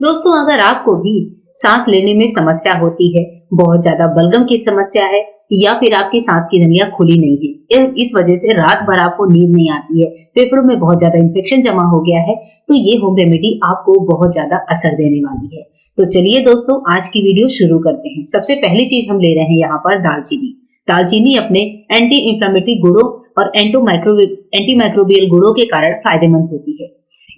दोस्तों, अगर आपको भी सांस लेने में समस्या होती है, बहुत ज्यादा बलगम की समस्या है या फिर आपकी सांस की नलियां खुली नहीं है, इस वजह से रात भर आपको नींद नहीं आती है, फेफड़ों में बहुत ज्यादा इन्फेक्शन जमा हो गया है, तो ये होम रेमेडी आपको बहुत ज्यादा असर देने वाली है। तो चलिए दोस्तों, आज की वीडियो शुरू करते हैं। सबसे पहली चीज हम ले रहे हैं यहाँ पर दालचीनी। दालचीनी अपने एंटी इंफ्लेमेटरी गुणों और एंटी माइक्रोबियल गुणों के कारण फायदेमंद होती है।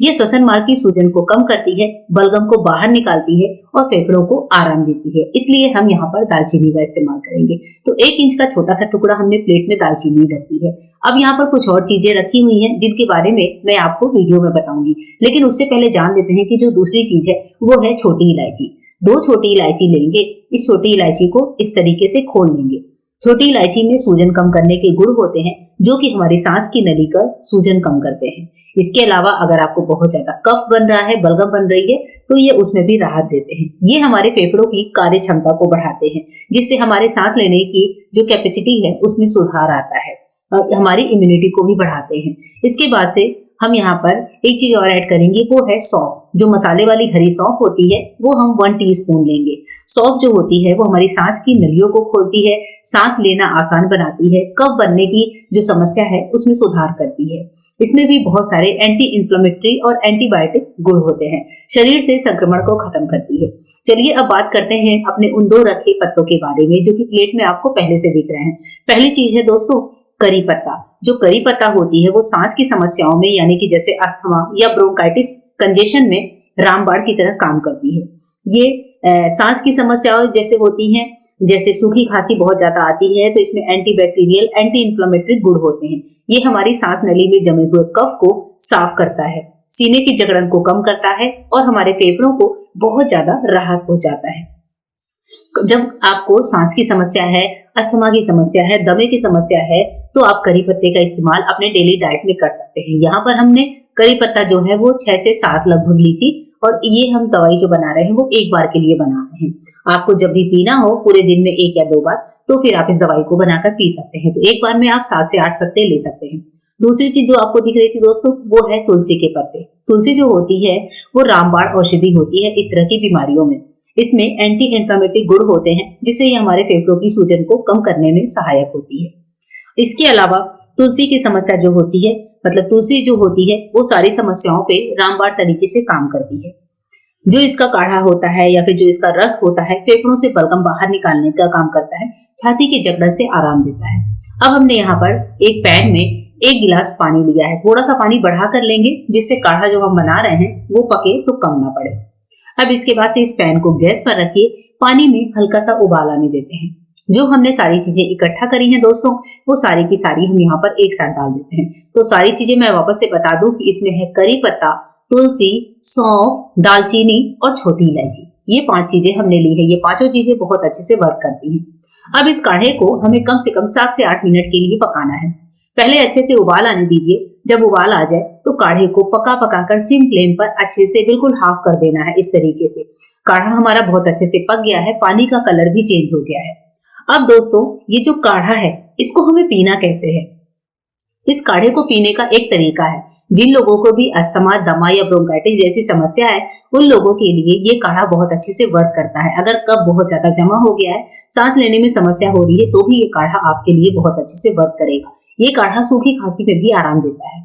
ये श्वसन मार्ग की सूजन को कम करती है, बलगम को बाहर निकालती है और फेफड़ों को आराम देती है। इसलिए हम यहाँ पर दालचीनी का इस्तेमाल करेंगे। तो 1 इंच का छोटा सा टुकड़ा हमने प्लेट में दालचीनी रख दी है। अब यहाँ पर कुछ और चीजें रखी हुई हैं जिनके बारे में मैं आपको वीडियो में बताऊंगी, लेकिन उससे पहले जान लेते हैं कि जो दूसरी चीज है वो है छोटी इलायची। 2 छोटी इलायची लेंगे। इस छोटी इलायची को इस तरीके से खोल लेंगे। छोटी इलायची में सूजन कम करने के गुण होते हैं, जो कि हमारी सांस की नली का सूजन कम करते हैं। इसके अलावा अगर आपको बहुत ज्यादा कफ बन रहा है, बलगम बन रही है, तो ये उसमें भी राहत देते हैं। ये हमारे फेफड़ों की कार्य क्षमता को बढ़ाते हैं, जिससे हमारे सांस लेने की जो कैपेसिटी है उसमें सुधार आता है और हमारी इम्यूनिटी को भी बढ़ाते हैं। इसके बाद से हम यहाँ पर एक चीज और ऐड करेंगे, वो है सौंफ। जो मसाले वाली हरी सौंफ होती है वो हम 1 टीस्पून लेंगे। सौंफ जो होती है वो हमारी सांस की नलियों को खोलती है, सांस लेना आसान बनाती है, कफ बनने की जो समस्या है उसमें सुधार करती है। इसमें भी बहुत सारे एंटी इंफ्लेमेटरी और एंटीबायोटिक गुण होते हैं, शरीर से संक्रमण को खत्म करती है। चलिए अब बात करते हैं अपने उन 2 रखे पत्तों के बारे में, जो कि प्लेट में आपको पहले से दिख रहे हैं। पहली चीज है दोस्तों करी पत्ता। जो करी पत्ता होती है वो सांस की समस्याओं में, यानी कि जैसे अस्थमा या ब्रोंकाइटिस कंजेशन में रामबाण की तरह काम करती है। ये सांस की समस्याओं जैसे होती हैं, जैसे सूखी खांसी बहुत ज्यादा आती है, तो इसमें एंटीबैक्टीरियल एंटी इंफ्लेमेटरी गुण होते हैं। ये हमारी सांस नली में जमे हुए कफ को साफ करता है, सीने की जकड़न को कम करता है और हमारे फेफड़ों को बहुत ज्यादा राहत पहुंचाता है। जब आपको सांस की समस्या है, अस्थमा की समस्या है, दमे की समस्या है, तो आप करी पत्ते का इस्तेमाल अपने डेली डाइट में कर सकते हैं। यहाँ पर हमने करी पत्ता जो है वो 6 से 7 लगभग ली थी, और ये हम दवाई जो बना रहे हैं वो 1 बार के लिए बना रहे हैं। आपको जब भी पीना हो पूरे दिन में 1 या 2 बार, तो फिर आप इस दवाई को बनाकर पी सकते हैं। तो 1 बार में आप 7 से 8 पत्ते ले सकते हैं। दूसरी चीज जो आपको दिख रही थी दोस्तों, वो है तुलसी के पत्ते। तुलसी जो होती है वो रामबाण औषधि होती है इस तरह की बीमारियों में। इसमें एंटी इंफ्लेमेटरी गुण होते हैं, जिससे ये हमारे फेफड़ों की सूजन को कम करने में सहायक होती है। इसके अलावा तुलसी की समस्या जो होती है, मतलब तुलसी जो होती है वो सारी समस्याओं पे रामबाण तरीके से काम करती है। जो इसका काढ़ा होता है या फिर जो इसका रस होता है, फेफड़ों से बलगम बाहर निकालने का काम करता है, छाती की जकड़न से आराम देता है। अब हमने यहाँ पर एक पैन में 1 गिलास पानी लिया है। थोड़ा सा पानी बढ़ा कर लेंगे, जिससे काढ़ा जो हम बना रहे हैं वो पके तो कम ना पड़े। अब इसके बाद से इस पैन को गैस पर रखिए, पानी में हल्का सा उबाल आने देते हैं। जो हमने सारी चीजें इकट्ठा करी हैं दोस्तों, वो सारी की सारी हम यहाँ पर एक साथ डाल देते हैं। तो सारी चीजें मैं वापस से बता दूं कि इसमें है करी पत्ता, तुलसी, सौंफ, दालचीनी और छोटी इलायची। ये 5 चीजें हमने ली है। ये पांचों चीजें बहुत अच्छे से वर्क करती हैं। अब इस काढ़े को हमें कम से कम 7 से 8 मिनट के लिए पकाना है। पहले अच्छे से उबाल आने दीजिए। जब उबाल आ जाए तो काढ़े को पका पका कर सिम फ्लेम पर अच्छे से बिल्कुल हाफ कर देना है। इस तरीके से काढ़ा हमारा बहुत अच्छे से पक गया है, पानी का कलर भी चेंज हो गया है। अब दोस्तों, ये जो काढ़ा है इसको हमें पीना कैसे है? इस काढ़े को पीने का एक तरीका है। जिन लोगों को भी अस्थमा, दमा या ब्रोंकाइटिस जैसी समस्या है, उन लोगों के लिए ये काढ़ा बहुत अच्छे से वर्क करता है। अगर कफ बहुत ज्यादा जमा हो गया है, सांस लेने में समस्या हो रही है, तो भी ये काढ़ा आपके लिए बहुत अच्छे से वर्क करेगा। ये काढ़ा सूखी खांसी में भी आराम देता है।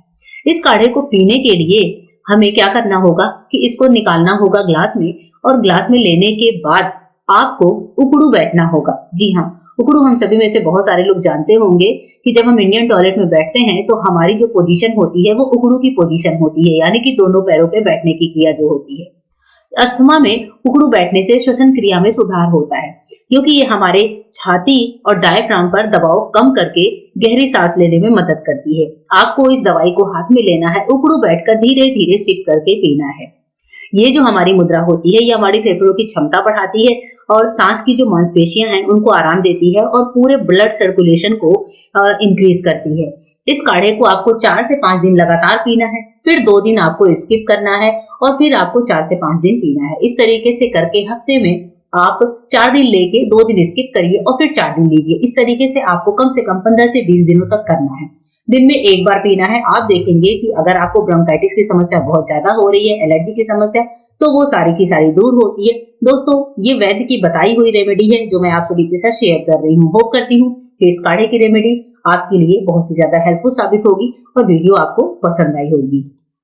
इस काढ़े को पीने के लिए हमें क्या करना होगा कि इसको निकालना होगा ग्लास में, और ग्लास में लेने के बाद आपको उकड़ू बैठना होगा। जी हाँ, उकड़ू हम सभी में से बहुत सारे लोग जानते होंगे कि जब हम इंडियन टॉयलेट में बैठते हैं तो हमारी जो पोजीशन होती है वो उकड़ू की पोजीशन होती है, यानी कि दोनों पैरों पे बैठने की क्रिया जो होती है। अस्थमा में उकड़ू बैठने से श्वसन क्रिया में सुधार होता है, क्योंकि ये हमारे छाती और डायफ्राम पर दबाव कम करके गहरी सांस लेने में मदद करती है। आपको इस दवाई को हाथ में लेना है, उकड़ू बैठकर धीरे धीरे सिप करके पीना है। ये जो हमारी मुद्रा होती है, ये हमारी फेफड़ों की क्षमता बढ़ाती है और सांस की जो मांसपेशियां हैं उनको आराम देती है और पूरे ब्लड सर्कुलेशन को इंक्रीज करती है। इस काढ़े को आपको 4 से 5 दिन लगातार पीना है, फिर 2 दिन आपको स्किप करना है और फिर आपको 4 से 5 दिन पीना है। इस तरीके से करके हफ्ते में आप 4 दिन लेके 2 दिन स्किप करिए और फिर 4 दिन लीजिए। इस तरीके से आपको कम से कम 15 से 20 दिनों तक करना है। दिन में एक बार पीना है। आप देखेंगे कि अगर आपको ब्रोंकाइटिस की समस्या बहुत ज्यादा हो रही है, एलर्जी की समस्या, तो वो सारी की सारी दूर होती है। दोस्तों, ये वैद्य की बताई हुई रेमेडी है जो मैं आप सभी के साथ शेयर कर रही हूँ। होप करती हूँ कि इस काढ़े की रेमेडी आपके लिए बहुत ही ज्यादा हेल्पफुल साबित होगी और वीडियो आपको पसंद आई होगी।